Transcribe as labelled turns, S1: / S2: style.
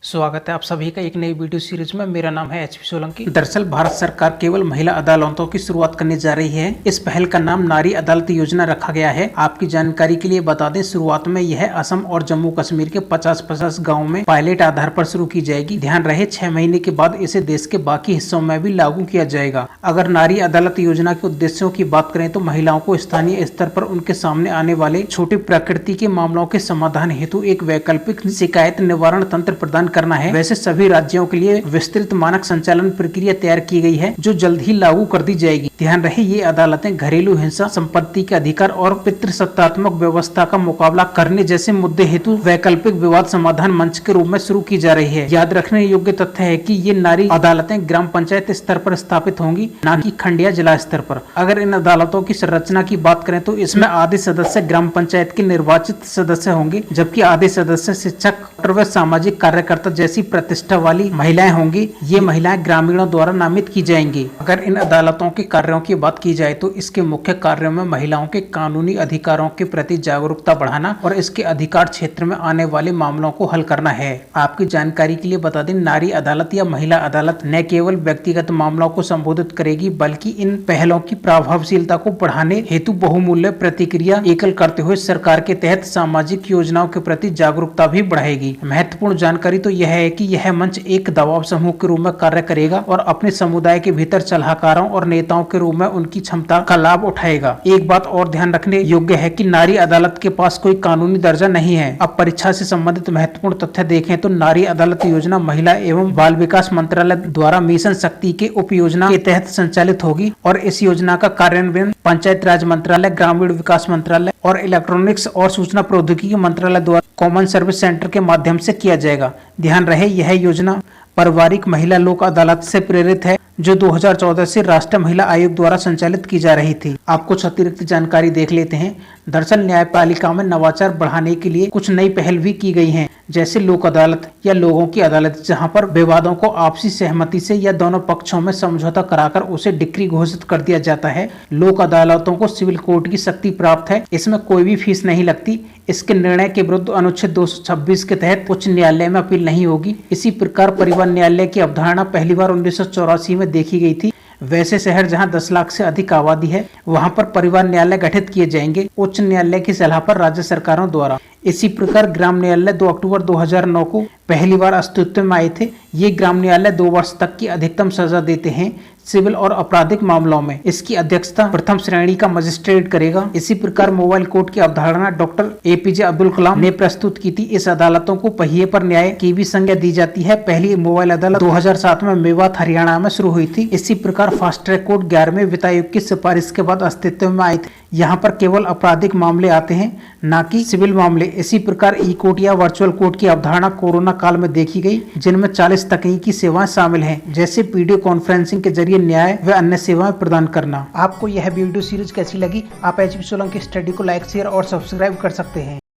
S1: स्वागत है आप सभी का एक नई वीडियो सीरीज में। मेरा नाम है एचपी सोलंकी। दरअसल भारत सरकार केवल महिला अदालतों की शुरुआत करने जा रही है। इस पहल का नाम नारी अदालत योजना रखा गया है। आपकी जानकारी के लिए बता दें, शुरुआत में यह असम और जम्मू कश्मीर के 50-50 गाँव में पायलट आधार पर शुरू की जाएगी। ध्यान रहे 6 महीने के बाद इसे देश के बाकी हिस्सों में भी लागू किया जाएगा। अगर नारी अदालत योजना के उद्देश्यों की बात करें तो महिलाओं को स्थानीय स्तर पर उनके सामने आने वाले छोटे प्रकृति के मामलों के समाधान हेतु एक वैकल्पिक शिकायत निवारण तंत्र प्रदान करना है। वैसे सभी राज्यों के लिए विस्तृत मानक संचालन प्रक्रिया तैयार की गई है, जो जल्द ही लागू कर दी जाएगी। ध्यान रहे ये अदालतें घरेलू हिंसा, संपत्ति के अधिकार और पितृसत्तात्मक व्यवस्था का मुकाबला करने जैसे मुद्दे हेतु वैकल्पिक विवाद समाधान मंच के रूप में शुरू की जा रही है। याद रखने योग्य तथ्य है कि ये नारी अदालतें ग्राम पंचायत स्तर पर स्थापित होंगी, न कि खंडिया जिला स्तर पर। अगर इन अदालतों की संरचना की बात करें तो इसमें आधे सदस्य ग्राम पंचायत के निर्वाचित सदस्य होंगे, जबकि आधे सदस्य शिक्षक व सामाजिक कार्यकर्ता जैसी प्रतिष्ठा वाली महिलाएं होंगी। ये महिलाएं ग्रामीणों द्वारा नामित की जाएंगी। अगर इन अदालतों के कार्यों की बात की जाए तो इसके मुख्य कार्यों में महिलाओं के कानूनी अधिकारों के प्रति जागरूकता बढ़ाना और इसके अधिकार क्षेत्र में आने वाले मामलों को हल करना है। आपकी जानकारी के लिए बता दें, नारी अदालत या महिला अदालत न केवल व्यक्तिगत मामलों को संबोधित करेगी, बल्कि इन पहलों की प्रभावशीलता को बढ़ाने हेतु बहुमूल्य प्रतिक्रिया एकल करते हुए सरकार के तहत सामाजिक योजनाओं के प्रति जागरूकता भी बढ़ाएगी। महत्वपूर्ण जानकारी तो यह है कि यह मंच एक दबाव समूह के रूप में कार्य करेगा और अपने समुदाय के भीतर सलाहकारों और नेताओं के रूप में उनकी क्षमता का लाभ उठाएगा। एक बात और ध्यान रखने योग्य है कि नारी अदालत के पास कोई कानूनी दर्जा नहीं है। अब परीक्षा से संबंधित महत्वपूर्ण तथ्य देखें तो नारी अदालत योजना महिला एवं बाल विकास मंत्रालय द्वारा मिशन शक्ति के उप योजना के तहत संचालित होगी और इस योजना का कार्यान्वयन पंचायत राज मंत्रालय, ग्रामीण विकास मंत्रालय और इलेक्ट्रॉनिक्स और सूचना प्रौद्योगिकी मंत्रालय द्वारा कॉमन सर्विस सेंटर के माध्यम से किया जाएगा। ध्यान रहे यह योजना पारिवारिक महिला लोक अदालत से प्रेरित है, जो 2014 से राष्ट्रीय महिला आयोग द्वारा संचालित की जा रही थी। आप कुछ अतिरिक्त जानकारी देख लेते हैं। दरअसल न्यायपालिका में नवाचार बढ़ाने के लिए कुछ नई पहल भी की गई हैं, जैसे लोक अदालत या लोगों की अदालत, जहां पर विवादों को आपसी सहमति से या दोनों पक्षों में समझौता कराकर उसे डिक्री घोषित कर दिया जाता है। लोक अदालतों को सिविल कोर्ट की शक्ति प्राप्त है। इसमें कोई भी फीस नहीं लगती। इसके निर्णय के विरुद्ध अनुच्छेद 226 के तहत उच्च न्यायालय में अपील नहीं होगी। इसी प्रकार परिवहन न्यायालय की अवधारणा पहली बार 1984 में देखी गई थी। वैसे शहर जहां 10 लाख से अधिक आबादी है, वहां पर परिवहन न्यायालय गठित किए जाएंगे, उच्च न्यायालय की सलाह पर राज्य सरकारों द्वारा। इसी प्रकार ग्राम न्यायालय 2 अक्टूबर 2009 को पहली बार अस्तित्व में आए थे। ये ग्राम न्यायालय 2 वर्ष तक की अधिकतम सजा देते हैं सिविल और आपराधिक मामलों में। इसकी अध्यक्षता प्रथम श्रेणी का मजिस्ट्रेट करेगा। इसी प्रकार मोबाइल कोर्ट की अवधारणा डॉक्टर APJ अब्दुल कलाम ने प्रस्तुत की थी। इस अदालतों को पहिए पर न्याय की भी संज्ञा दी जाती है। पहली मोबाइल अदालत 2007 में मेवात हरियाणा में शुरू हुई थी। इसी प्रकार फास्ट ट्रैक कोर्ट 11वें वित्त आयोग की सिफारिश के बाद अस्तित्व में आए थे। यहाँ पर केवल आपराधिक मामले आते हैं, न कि सिविल मामले। इसी प्रकार ई कोर्ट या वर्चुअल कोर्ट की अवधारणा कोरोना काल में देखी गई, जिनमें 40 तकनीकी सेवाएं शामिल हैं, जैसे वीडियो कॉन्फ्रेंसिंग के जरिए न्याय व अन्य सेवाएं प्रदान करना। आपको यह वीडियो सीरीज कैसी लगी? आप एचपी सोलंकी स्टडी को लाइक, शेयर और सब्सक्राइब कर सकते हैं।